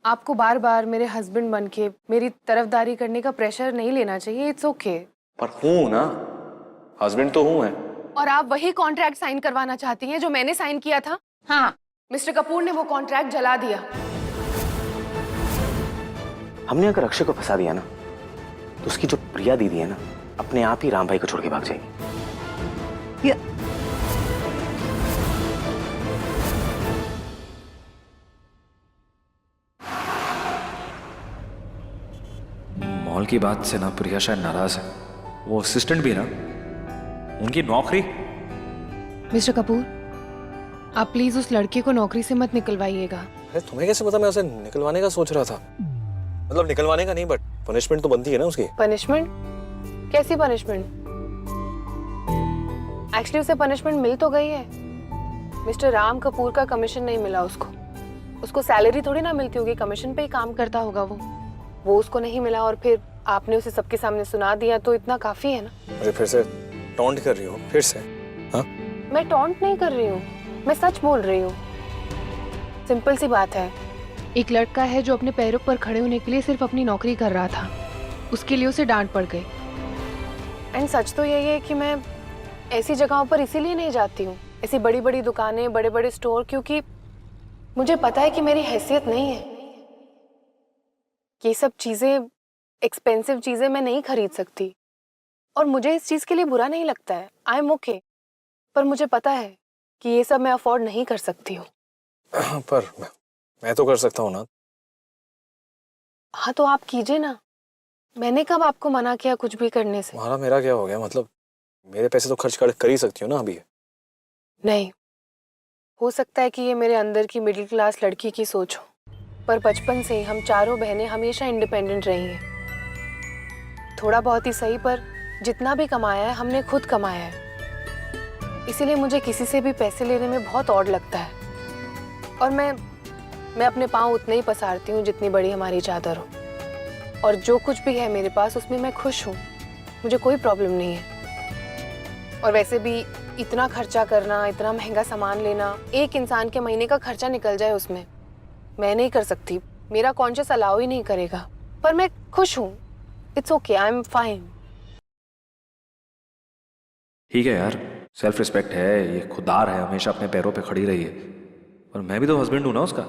आपको बार बार मेरे हस्बैंड बन के मेरी तरफदारी करने का प्रेशर नहीं लेना चाहिए। It's okay. पर हूं ना, हस्बैंड तो हूं है। और आप वही कॉन्ट्रैक्ट साइन करवाना चाहती हैं जो मैंने साइन किया था? हाँ, मिस्टर कपूर ने वो कॉन्ट्रैक्ट जला दिया। हमने अगर अक्षय को फंसा दिया ना, तो उसकी जो प्रिया दीदी है ना, अपने आप ही राम भाई को छोड़ के भाग जाएगी। मॉल की बात से ना प्रिया शायद नाराज है। वो असिस्टेंट भी ना, उनकी नौकरी। मिस्टर कपूर, आप प्लीज उस लड़के को नौकरी से मत निकलवाइएगा। अरे तुम्हें कैसे पता मैं उसे निकलवाने का सोच रहा था? मतलब निकलवाने का नहीं, बट पनिशमेंट तो बनती है ना उसकी। पनिशमेंट? कैसी पनिशमेंट? एक्चुअली उसे पनिशमेंट मिल तो गई है। मिस्टर राम कपूर का कमीशन नहीं मिला उसको सैलरी थोड़ी ना मिलती होगी, कमीशन पे ही काम करता होगा वो उसको नहीं मिला और फिर आपने उसे सबके सामने सुना दिया, तो इतना काफी है ना। अरे फिर से टॉन्ट कर रही हो? फिर से? हाँ, मैं टॉन्ट नहीं कर रही हूँ, मैं सच बोल रही हूँ। सिंपल सी बात है, एक लड़का है जो अपने पैरों पर खड़े होने के लिए सिर्फ अपनी नौकरी कर रहा था, उसके लिए उसे डांट पड़ गई। एंड सच तो यही है कि मैं ऐसी जगहों पर इसीलिए नहीं जाती हूँ, ऐसी बड़ी बड़ी दुकानें, बड़े बड़े स्टोर, क्योंकि मुझे पता है कि मेरी हैसियत नहीं है। ये सब चीजें, एक्सपेंसिव चीजें मैं नहीं खरीद सकती और मुझे इस चीज के लिए बुरा नहीं लगता है। I am okay. पर मुझे पता है कि ये सब मैं अफोर्ड नहीं कर सकती हूँ। पर मैं तो कर सकता हूँ ना। हाँ तो आप कीजिए ना, मैंने कब आपको मना किया कुछ भी करने से? तुम्हारा मेरा क्या हो गया? मतलब मेरे पैसे तो खर्च कर ही सकती हो ना अभी। नहीं, हो सकता है कि ये मेरे अंदर की मिडिल क्लास लड़की की सोच हो, पर बचपन से ही हम चारों बहनें हमेशा इंडिपेंडेंट रही हैं। थोड़ा बहुत ही सही, पर जितना भी कमाया है हमने खुद कमाया है। इसीलिए मुझे किसी से भी पैसे लेने में बहुत ऑड लगता है। और मैं अपने पाँव उतने ही पसारती हूँ जितनी बड़ी हमारी चादर हो, और जो कुछ भी है मेरे पास उसमें मैं खुश हूँ, मुझे कोई प्रॉब्लम नहीं है। और वैसे भी इतना खर्चा करना, इतना महंगा सामान लेना, एक इंसान के महीने का खर्चा निकल जाए उसमें, मैं नहीं कर सकती। मेरा कॉन्शियस अलाउ ही नहीं करेगा। पर मैं खुश हूँ। It's okay, I am fine. ठीक है यार, सेल्फ रिस्पेक्ट है, ये खुदार है, हमेशा अपने पैरों पे खड़ी रही है। पर मैं भी तो हस्बैंड हूं ना उसका,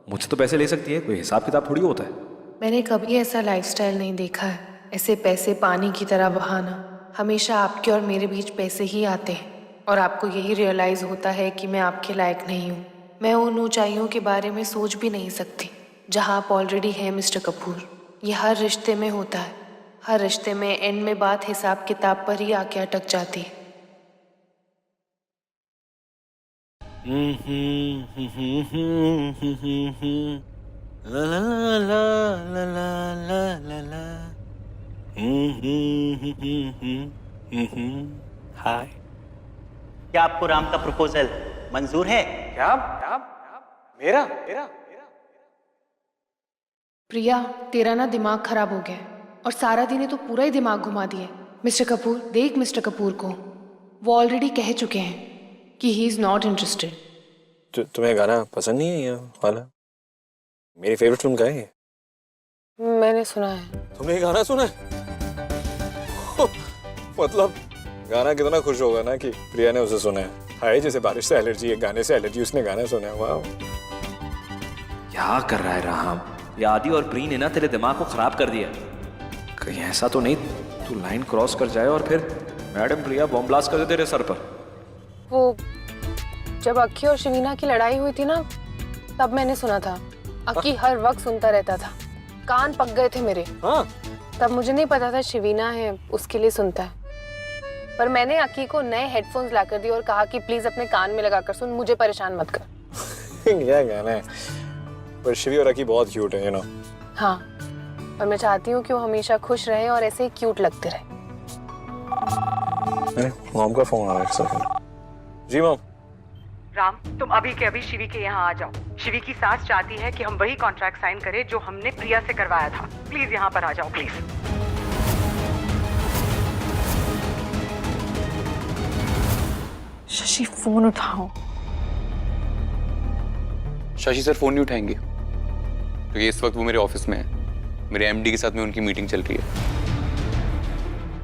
मुझसे तो पैसे ले सकती है, कोई हिसाब किताब थोड़ी होता है। मैंने कभी ऐसा लाइफस्टाइल नहीं देखा है, ऐसे पैसे पानी की तरह बहाना। हमेशा आपके और मेरे बीच पैसे ही आते हैं, और आपको यही रियलाइज होता है कि मैं आपके लायक नहीं हूँ। मैं उन ऊंचाइयों के बारे में सोच भी नहीं सकती जहाँ आप ऑलरेडी हैं मिस्टर कपूर। ये हर रिश्ते में होता है, हर रिश्ते में एंड में बात हिसाब किताब पर ही आके अटक जाती है। ला ला ला ला ला ला ला। हाय, क्या आपको राम का प्रपोजल मंजूर है? क्या? मेरा मेरा प्रिया, तेरा ना दिमाग खराब हो गया है, और सारा दिन तो पूरा ही दिमाग घुमा दिया है। मिस्टर कपूर, देख मिस्टर कपूर को, वो ऑलरेडी कह चुके हैं कि ही इज नॉट इंटरेस्टेड। तुम्हें गाना पसंद नहीं है ये वाला? मेरी फेवरेट फिल्म का है ये। मैंने सुना है। तुमने ये गाना सुना है? मतलब गाना कितना खुश होगा ना कि प्रिया ने उसे सुना है। हाय, जैसे बारिश से एलर्जी है, गाने से एलर्जी, उसने गाना सुना है। वाह, क्या कर रहा है राम? ये आदि और प्री ने ना तेरे दिमाग को खराब कर दिया। कहीं ऐसा तो नहीं तू लाइन क्रॉस कर जाए और फिर मैडम प्रिया बॉम्ब ब्लास्ट कर दे तेरे सर पर। वो जब अक्की और शवीना की लड़ाई हुई थी ना, तब मैंने सुना था। अक्की हर वक्त सुनता रहता था, कान पक गए थे मेरे। हाँ? तब मुझे नहीं पता था शवीना है, उसके लिए सुनता है। पर मैंने अक्की को नए हेडफोन्स लाकर दिए और कहा कि प्लीज अपने कान में लगाकर सुन, मुझे परेशान मत कर। क्या गाना है? पर शिवी और अकी बहुत क्यूट है, यू नो। हाँ, और मैं चाहती हूँ कि वो हमेशा खुश रहे और ऐसे ही क्यूट लगते रहे। मॉम का फोन आ रहा है, एक सेकंड। जी मॉम। राम, तुम अभी के अभी शिवी के यहाँ आ जाओ। शिवी की सास चाहती है कि हम वही कॉन्ट्रैक्ट साइन करें जो हमने प्रिया से करवाया था। प्लीज यहाँ पर आ जाओ, प्लीज। शशि, फोन उठाओ। शशि सर फोन नहीं उठाएंगे। क्योंकि इस वक्त वो मेरे ऑफिस में है, मेरे एमडी के साथ में उनकी मीटिंग चल रही है।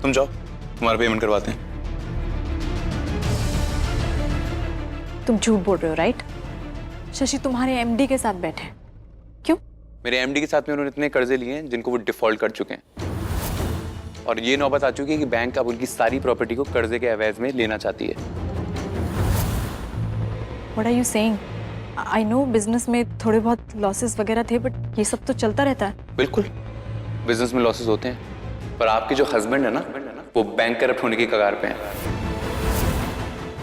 तुम जाओ, तुम्हारा पेमेंट करवाते हैं। तुम झूठ बोल रहे हो, राइट? शशि तुम्हारे एमडी के साथ बैठे हैं। क्यों? मेरे एमडी के साथ में उन्होंने इतने कर्जे लिए हैं जिनको वो डिफॉल्ट कर चुके हैं, और ये नौबत आ चुकी है कि बैंक अब उनकी सारी प्रॉपर्टी को कर्जे के एवज में लेना चाहती है। What are you saying? I know business में थोड़े बहुत लॉसेस वगैरह थे, बट ये सब तो चलता रहता है। बिल्कुल, बिजनेस में लॉसेस होते हैं, पर आपके जो हस्बैंड है ना, वो बैंक करप्ट होने की कगार पे हैं।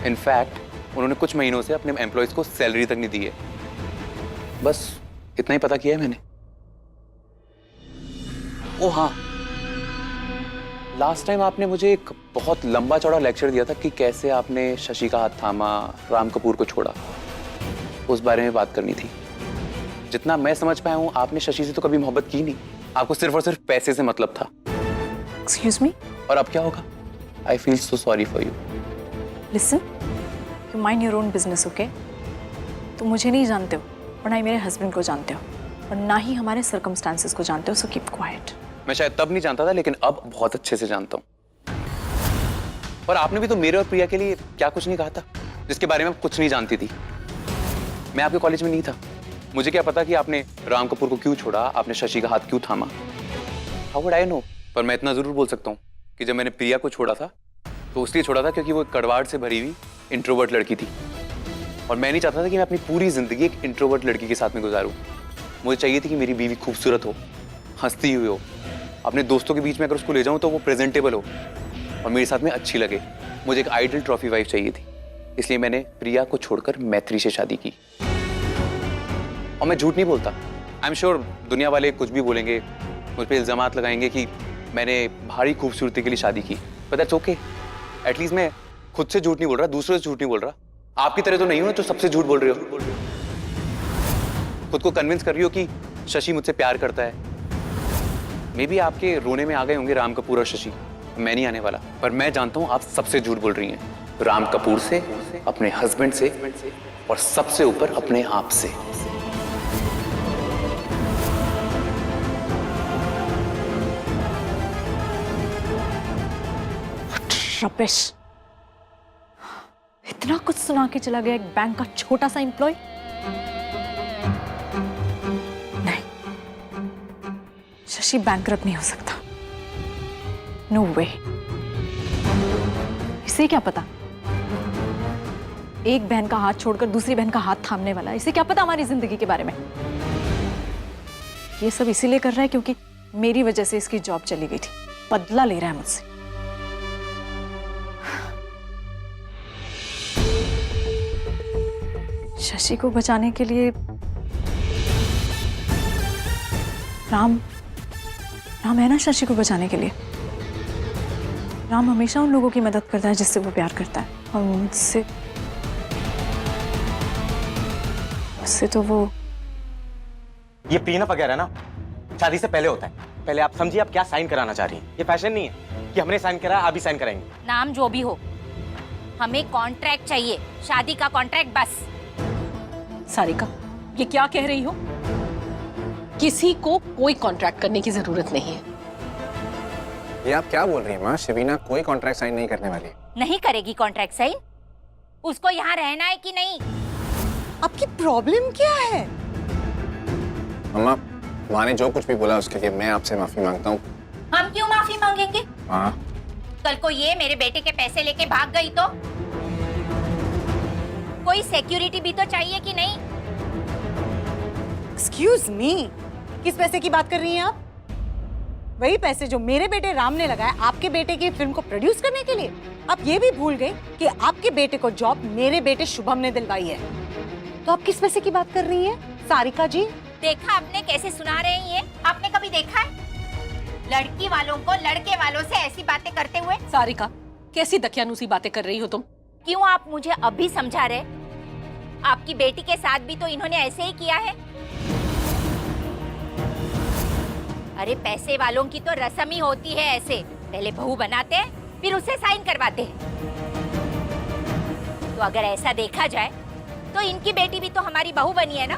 इनफैक्ट उन्होंने कुछ महीनों से अपने एम्प्लॉयज को सैलरी तक नहीं दी है। बस इतना ही पता किया है मैंने। ओ हाँ, लास्ट टाइम आपने मुझे एक बहुत लंबा चौड़ा लेक्चर दिया था कि कैसे आपने शशि का हाथ थामा, राम कपूर को छोड़ा। उस बारे में बात करनी थी। जितना मैं समझ पाया हूं, आपने शशि से तो कभी मोहब्बत की नहीं, आपको सिर्फ और सिर्फ पैसे से मतलब था। Excuse me? और अब क्या होगा? I feel so sorry for you. Listen, you mind your own business, okay? तुम मुझे नहीं जानते हो, और ना ही मेरे हस्बैंड को जानते हो, और ना ही हमारे सर्कमस्टांसेस को जानते हो, so keep quiet. मैं शायद तब नहीं जानता था, लेकिन अब बहुत अच्छे से जानता हूँ। पर आपने भी तो मेरे और प्रिया के लिए क्या कुछ नहीं कहा था, जिसके बारे में आप कुछ नहीं जानती थी। मैं आपके कॉलेज में नहीं था, मुझे क्या पता कि आपने राम कपूर को क्यों छोड़ा, आपने शशि का हाथ क्यों थामा। How would I know? पर मैं इतना जरूर बोल सकता हूँ कि जब मैंने प्रिया को छोड़ा था, तो इसलिए छोड़ा था क्योंकि वो एक कड़वाहट से भरी हुई इंट्रोवर्ट लड़की थी, और मैं नहीं चाहता था कि मैं अपनी पूरी जिंदगी एक इंट्रोवर्ट लड़की के साथ में गुजारूं। मुझे चाहिए थी कि मेरी बीवी खूबसूरत हो, हंसती हुई हो, अपने दोस्तों के बीच में अगर उसको ले जाऊं तो वो प्रेजेंटेबल हो और मेरे साथ में अच्छी लगे। मुझे एक आइडल ट्रॉफी वाइफ चाहिए थी, इसलिए मैंने प्रिया को छोड़कर मैत्री से शादी की। और मैं झूठ नहीं बोलता, आई एम श्योर दुनिया वाले कुछ भी बोलेंगे, मुझ पर इल्जामात लगाएंगे कि मैंने भारी खूबसूरती के लिए शादी की, बट दैट्स ओके। एटलीस्ट मैं खुद से झूठ नहीं बोल रहा, दूसरों से झूठ नहीं बोल रहा। आपकी तरह तो नहीं हो जो सबसे झूठ बोल रहे हो। खुद को कन्विंस कर रही हो कि शशि मुझसे प्यार करता है। मे बी आपके रोने में आ गए होंगे राम कपूर और शशि, मैं नहीं आने वाला, पर मैं जानता हूं आप सबसे झूठ बोल रही हैं। राम कपूर से, अपने हस्बैंड से, और सबसे ऊपर अपने आप से। रबिश, इतना कुछ सुना के चला गया एक बैंक का छोटा सा एम्प्लॉय। नहीं, शशि बैंकरप्ट नहीं हो सकता। नो वे। इसे क्या पता, एक बहन का हाथ छोड़कर दूसरी बहन का हाथ थामने वाला, इसे क्या पता हमारी जिंदगी के बारे में। ये सब इसीलिए कर रहा है क्योंकि मेरी वजह से इसकी जॉब चली गई थी, बदला ले रहा है मुझसे। शशि को बचाने के लिए राम है ना, शशि को बचाने के लिए। राम हमेशा उन लोगों की मदद करता है जिससे वो प्यार करता है, और मुझसे तो वो। ये प्रीनअप वगैरह ना शादी से पहले होता है। पहले आप समझिए आप क्या साइन कराना चाह रही हैं। ये फैशन नहीं है कि हमने साइन करा आप भी साइन कराएंगे। नाम जो भी हो, हमें कॉन्ट्रैक्ट चाहिए, शादी का कॉन्ट्रैक्ट बस। सारिका, ये क्या कह रही हो? किसी को कोई कॉन्ट्रैक्ट करने की जरूरत नहीं है। ये आप क्या बोल रही हैं माँ? शबीना कोई कॉन्ट्रैक्ट साइन नहीं करने वाली। नहीं करेगी कॉन्ट्रैक्ट साइन? उसको यहाँ रहना है कि नहीं? आपकी प्रॉब्लम क्या है? मम्मा, माँ ने जो कुछ भी बोला उसके लिए मैं आपसे माफी मांगता हूँ। हम क्यों माफी मांगेंगे? हाँ, कल को ये मेरे बेटे के पैसे लेके भाग गई तो कोई सिक्योरिटी भी तो चाहिए कि नहीं? एक्सक्यूज मी, किस पैसे की बात कर रही हैं आप? वही पैसे जो मेरे बेटे राम ने लगाया आपके बेटे की फिल्म को प्रोड्यूस करने के लिए। आप ये भी भूल गए कि आपके बेटे को जॉब मेरे बेटे शुभम ने दिलवाई है। तो आप किस पैसे की बात कर रही हैं सारिका जी? देखा आपने कैसे सुना रहे हैं? ये आपने कभी देखा है लड़की वालों को लड़के वालों से ऐसी बातें करते हुए? सारिका, कैसी दकियानूसी बातें कर रही हो तुम? क्यों आप मुझे अभी समझा रहे? आपकी बेटी के साथ भी तो इन्होंने ऐसे ही किया है। अरे पैसे वालों की तो रस्म ही होती है ऐसे, पहले बहू बनाते हैं फिर उसे साइन करवाते हैं। तो अगर ऐसा देखा जाए तो इनकी बेटी भी तो हमारी बहू बनी है ना,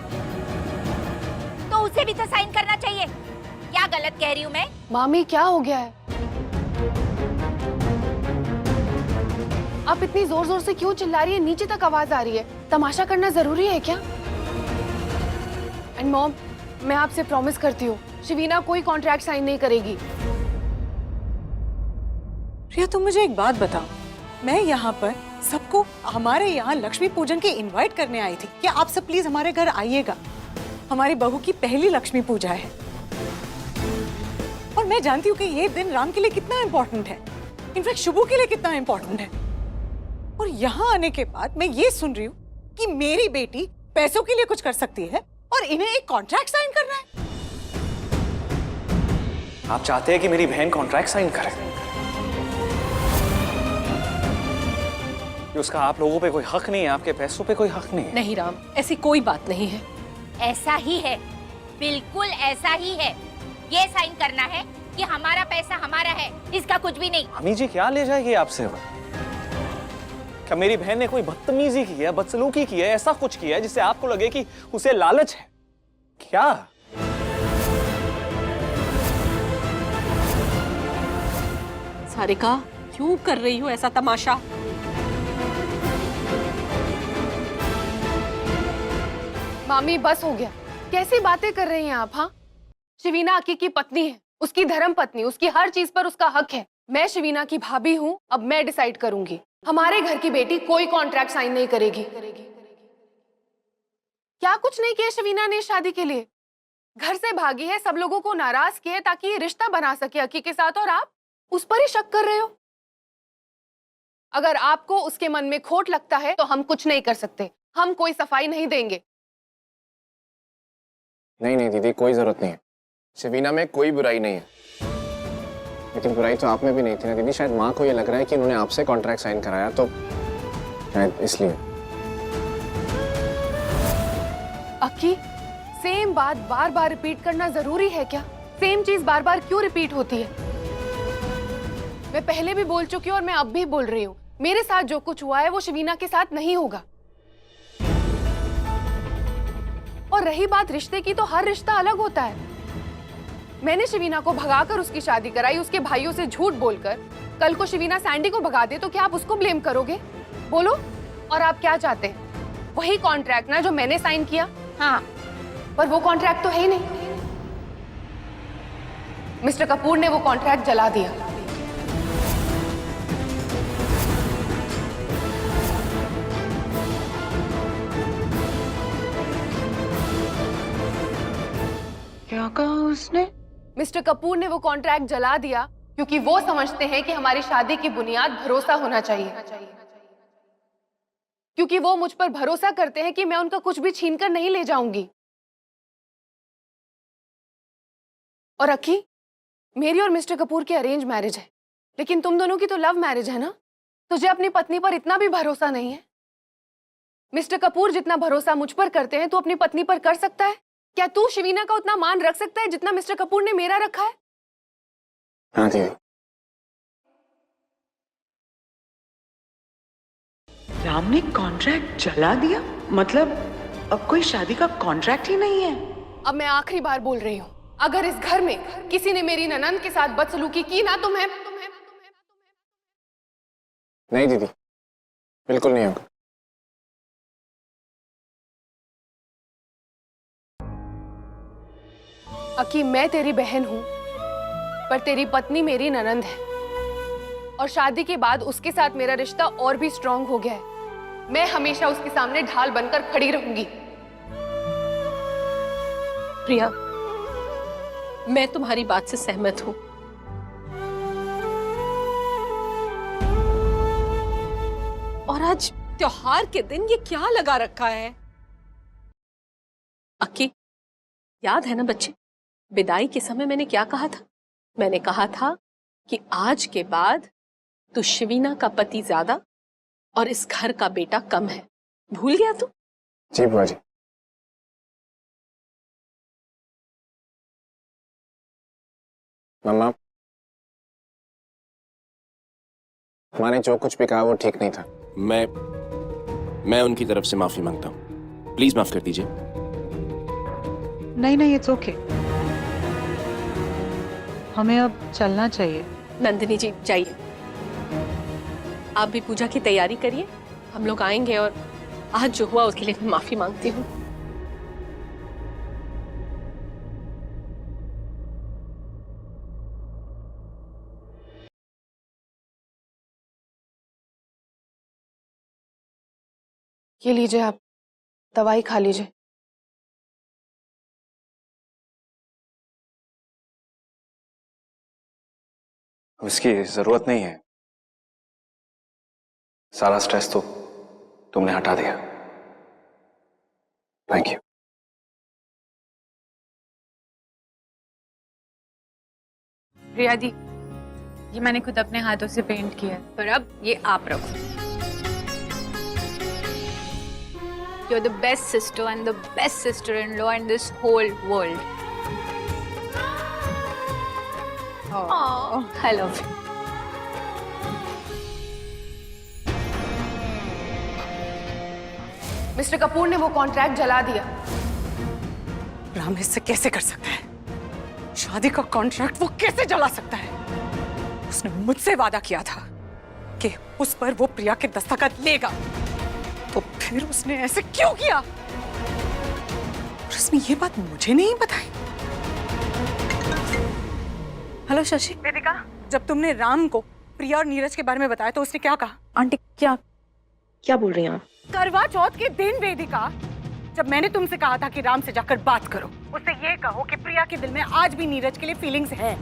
तो उसे भी तो साइन करना चाहिए। क्या गलत कह रही हूँ मैं? मामी क्या हो गया है? आप इतनी जोर जोर से क्यों चिल्ला रही है? नीचे तक आवाज आ रही है। तमाशा करना जरूरी है क्या? एंड मॉम, मैं आपसे प्रॉमिस करती हूँ, शिवीना कोई कॉन्ट्रैक्ट साइन नहीं करेगी। प्रिया, तुम मुझे एक बात बताओ, मैं यहाँ पर सबको हमारे यहाँ लक्ष्मी पूजन के इनवाइट करने आई थी। क्या आप सब प्लीज हमारे घर आइएगा? हमारी बहू की पहली लक्ष्मी पूजा है और मैं जानती हूँ कि ये दिन राम के लिए कितना इम्पोर्टेंट है, इनफैक्ट शुभू के लिए कितना इम्पोर्टेंट है। और यहाँ आने के बाद मैं ये सुन रही हूँ कि मेरी बेटी पैसों के लिए कुछ कर सकती है और इन्हें एक कॉन्ट्रैक्ट साइन करना है। आप चाहते हैं कि मेरी बहन कॉन्ट्रैक्ट साइन करे? कि उसका आप लोगों पे कोई हक नहीं है, आपके पैसों पे कोई हक नहीं है? नहीं राम, ऐसी कोई बात नहीं है। ऐसा ही है, बिल्कुल ऐसा ही है। ये साइन करना है कि हमारा पैसा हमारा है, इसका कुछ भी नहीं। अम्मी जी क्या ले जाएगी आपसे? क्या मेरी बहन ने कोई बदतमीजी की है, बदसलूकी की है, ऐसा कुछ किया है जिससे आपको लगे कि उसे लालच है? क्या? सारिका, क्यों कर रही हो ऐसा तमाशा? मामी बस हो गया, कैसी बातें कर रही हैं आप? हाँ, शिवीना अक्की की पत्नी है, उसकी धर्म पत्नी, उसकी हर चीज पर उसका हक है। मैं शिवीना की भाभी हूँ, अब मैं डिसाइड करूंगी। हमारे घर की बेटी कोई कॉन्ट्रैक्ट साइन नहीं करेगी। क्या कुछ नहीं किया शिवीना ने शादी के लिए? घर से भागी है, सब लोगों को नाराज किया ताकि ये रिश्ता बना सके अक्की के साथ, और आप उस पर ही शक कर रहे हो। अगर आपको उसके मन में खोट लगता है तो हम कुछ नहीं कर सकते, हम कोई सफाई नहीं देंगे। नहीं नहीं दीदी, कोई जरूरत नहीं है। शबीना में कोई बुराई नहीं है, लेकिन बुराई तो आप में भी नहीं थी ना दीदी। शायद माँ को ये लग रहा है कि उन्होंने आपसे कॉन्ट्रैक्ट साइन कराया, तो शायद इसलिए। अक्की, सेम बात बार बार रिपीट करना जरूरी है क्या? सेम चीज बार बार क्यों रिपीट होती है? मैं पहले भी बोल चुकी हूँ और मैं अब भी बोल रही हूँ, मेरे साथ जो कुछ हुआ है वो शिवीना के साथ नहीं होगा। और रही बात रिश्ते की, तो हर रिश्ता अलग होता है। मैंने शिवीना को भगाकर उसकी शादी कराई, उसके भाइयों से झूठ बोलकर। कल को शिवीना सैंडी को भगा दे तो क्या आप उसको ब्लेम करोगे? बोलो। और आप क्या चाहते हैं? वही कॉन्ट्रैक्ट ना जो मैंने साइन किया? हाँ, पर वो कॉन्ट्रैक्ट तो है ही नहीं। मिस्टर कपूर ने वो कॉन्ट्रैक्ट जला दिया। क्या कहा उसने? मिस्टर कपूर ने वो कॉन्ट्रैक्ट जला दिया क्योंकि वो समझते हैं कि हमारी शादी की बुनियाद भरोसा होना चाहिए। क्योंकि वो मुझ पर भरोसा करते हैं कि मैं उनका कुछ भी छीनकर नहीं ले जाऊंगी। और अक्की, मेरी और मिस्टर कपूर की अरेंज मैरिज है, लेकिन तुम दोनों की तो लव मैरिज है ना? तुझे अपनी पत्नी पर इतना भी भरोसा नहीं है? मिस्टर कपूर जितना भरोसा मुझ पर करते हैं, तू अपनी पत्नी पर कर सकता है? क्या तू शिवीना का उतना मान रख सकता है जितना मिस्टर कपूर ने मेरा रखा है? हाँ दीदी। राम ने कॉन्ट्रैक्ट जला दिया? मतलब अब कोई शादी का कॉन्ट्रैक्ट ही नहीं है? अब मैं आखिरी बार बोल रही हूँ, अगर इस घर में किसी ने मेरी ननंद के साथ बदसलूकी की ना, तो मैं नहीं दीदी, बिल्कुल नहीं होगा। अक्की, मैं तेरी बहन हूं, पर तेरी पत्नी मेरी ननंद है, और शादी के बाद उसके साथ मेरा रिश्ता और भी स्ट्रांग हो गया है। मैं हमेशा उसके सामने ढाल बनकर खड़ी रहूंगी। प्रिया, मैं तुम्हारी बात से सहमत हूं, और आज त्योहार के दिन ये क्या लगा रखा है? अक्की, याद है ना बच्चे, विदाई के समय मैंने क्या कहा था? मैंने कहा था कि आज के बाद तू शिवीना का पति ज्यादा और इस घर का बेटा कम है। भूल गया तू? जी बुआ जी। मम्मा, मैंने जो कुछ भी कहा वो ठीक नहीं था। मैं उनकी तरफ से माफी मांगता हूँ, प्लीज माफ कर दीजिए। नहीं नहीं, इट्स ओके। हमें अब चलना चाहिए। नंदिनी जी जाइए, आप भी पूजा की तैयारी करिए, हम लोग आएंगे और आज जो हुआ उसके लिए मैं माफी मांगती हूँ। ये लीजिए, आप दवाई खा लीजिए। अब इसकी जरूरत नहीं है, सारा स्ट्रेस तो तुमने हटा दिया। Thank you. प्रिया दी, ये मैंने खुद अपने हाथों से पेंट किया है, पर अब ये आप रखो। You're the best sister and the best sister-in-law in this whole world. Oh, I love you. Mister Kapoor ने वो कॉन्ट्रैक्ट जला दिया। राम इससे कैसे कर सकता है? शादी का कॉन्ट्रैक्ट वो कैसे जला सकता है? उसने मुझसे वादा किया था कि उस पर वो प्रिया के दस्तखत लेगा, तो फिर उसने ऐसे क्यों किया? और उसने ये बात मुझे नहीं बताई। हेलो शशि। वेदिका, जब तुमने राम को प्रिया और नीरज के बारे में बताया तो उसने क्या कहा? आंटी क्या बोल रही हैं आप? करवा चौथ के दिन वेदिका, जब मैंने तुमसे कहा था कि राम से जाकर बात करो, उससे ये कहो कि प्रिया के दिल में आज भी नीरज के लिए फीलिंग्स है।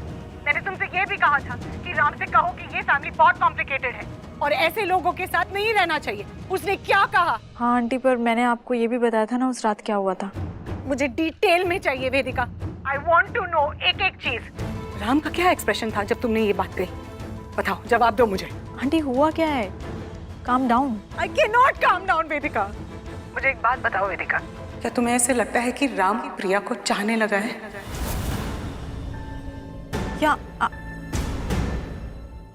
मैंने तुमसे ये भी कहा था कि राम से कहो कि ये फैमिली बहुत कॉम्प्लिकेटेड है और ऐसे लोगों के साथ नहीं रहना चाहिए। उसने क्या कहा? हाँ आंटी, पर मैंने आपको ये भी बताया था ना उस रात क्या हुआ था। मुझे डिटेल में चाहिए वेदिका। आई वॉन्ट टू नो एक एक चीज। राम का क्या एक्सप्रेशन था जब तुमने ये बात कही? बताओ, जवाब दो मुझे। आंटी हुआ क्या है? Calm down. I can not calm down Vedika. मुझे एक बात बताओ वेदिका, क्या तुम्हें ऐसे लगता है कि राम प्रिया को चाहने लगा है? क्या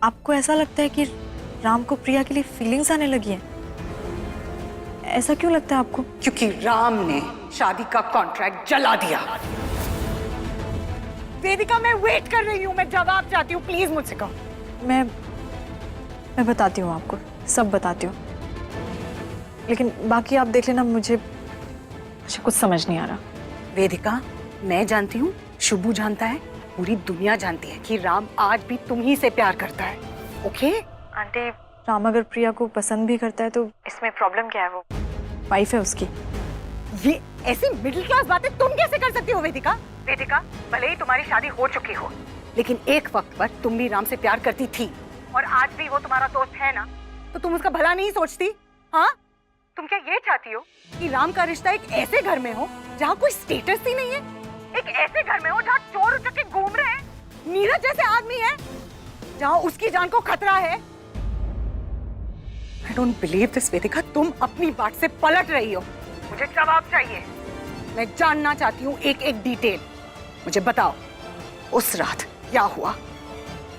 आपको ऐसा लगता है कि राम को प्रिया के लिए फीलिंग्स आने लगी हैं? ऐसा क्यों लगता है आपको? क्योंकि राम ने शादी का कॉन्ट्रैक्ट जला दिया। वेदिका, मैं वेट कर रही हूँ, मैं जवाब चाहती हूँ, प्लीज मुझसे कहो। मैं बताती हूँ आपको, सब बताती हूँ, लेकिन बाकी आप देख लेना। मुझे कुछ समझ नहीं आ रहा। वेदिका, मैं जानती हूँ, शुभू जानता है, पूरी दुनिया जानती है कि राम आज भी तुम ही से प्यार करता है। ओके? आंटी, राम अगर प्रिया को पसंद भी करता है तो इसमें प्रॉब्लम क्या है? वो वाइफ है उसकी। ये ऐसी मिडिल क्लास बातें तुम कैसे कर सकती हो वेदिका? वेदिका, भले ही तुम्हारी शादी हो चुकी हो, लेकिन एक वक्त पर तुम भी राम से प्यार करती थी और आज भी वो तुम्हारा दोस्त है ना, तो तुम उसका भला नहीं सोचती? हाँ, तुम क्या ये चाहती हो कि राम का रिश्ता एक ऐसे घर में हो जहाँ कोई स्टेटस ही नहीं है, एक ऐसे घर में हो जहाँ चोर उचक्के घूम रहे हैं, नीरज जैसे आदमी है जहाँ उसकी जान को खतरा है? I don't believe this वेदिका, तुम अपनी बात से पलट रही हो। मुझे जवाब चाहिए, मैं जानना चाहती हूँ एक एक डिटेल। मुझे बताओ, उस रात क्या हुआ?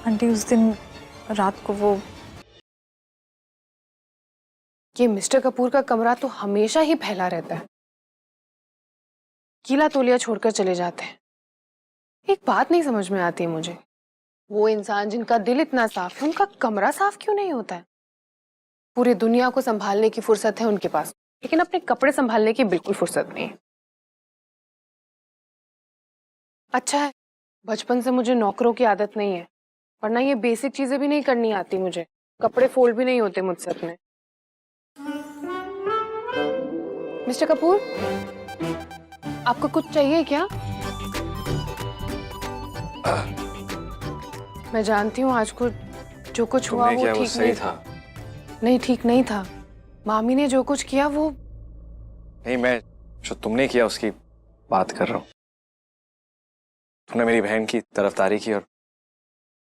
आंटी, उस दिन रात को वो ये मिस्टर कपूर का कमरा तो हमेशा ही फैला रहता है। गीला तौलिया छोड़कर चले जाते हैं। एक बात नहीं समझ में आती मुझे, वो इंसान जिनका दिल इतना साफ है, उनका कमरा साफ क्यों नहीं होता है? पूरी दुनिया को संभालने की फुर्सत है उनके पास, लेकिन अपने कपड़े संभालने की बिल्कुल फुर्सत नहीं है। अच्छा है, बचपन से मुझे नौकरों की आदत नहीं है, वरना ये बेसिक चीजें भी नहीं करनी आती मुझे। कपड़े फोल्ड भी नहीं होते मुझसे अपने। मिस्टर कपूर, आपको कुछ चाहिए क्या? मैं जानती हूँ आज को जो कुछ हुआ वो ठीक नहीं था। नहीं, ठीक नहीं था। मामी ने जो कुछ किया वो नहीं, मैं जो तुमने किया उसकी बात कर रहा हूँ। तुमने मेरी बहन की तरफदारी की और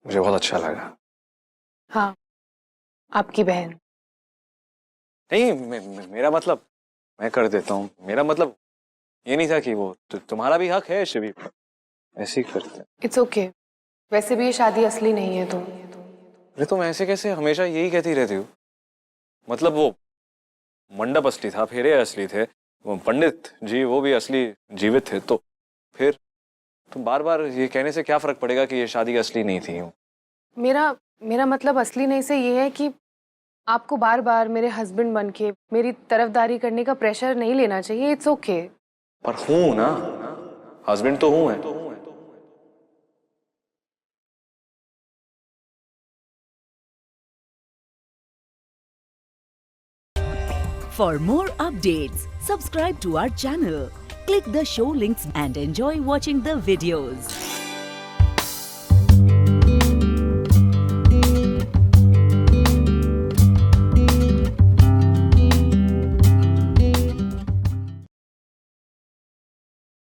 मुझे बहुत अच्छा लगा। हाँ, आपकी बहन। नहीं, मेरा मतलब मैं कर देता हूँ। मेरा मतलब ये नहीं था कि वो तुम्हारा भी हक है शिवी, ऐसे ही करते हैं। It's okay. वैसे भी ये शादी असली नहीं है तो। अरे तुम ऐसे कैसे हमेशा यही कहती रहती हो? मतलब वो मंडप असली था, फेरे असली थे, वो पंडित जी वो भी असली जीवित थे, तो फिर तुम बार बार ये कहने से क्या फर्क पड़ेगा कि ये शादी असली नहीं थी? मेरा मतलब असली नहीं से ये है कि आपको बार बार मेरे हस्बैंड बन के मेरी तरफदारी करने का प्रेशर नहीं लेना चाहिए। It's okay. पर हूं ना, हस्बैंड तो हूं है। For more updates, subscribe to our channel, click the show links and enjoy watching the videos.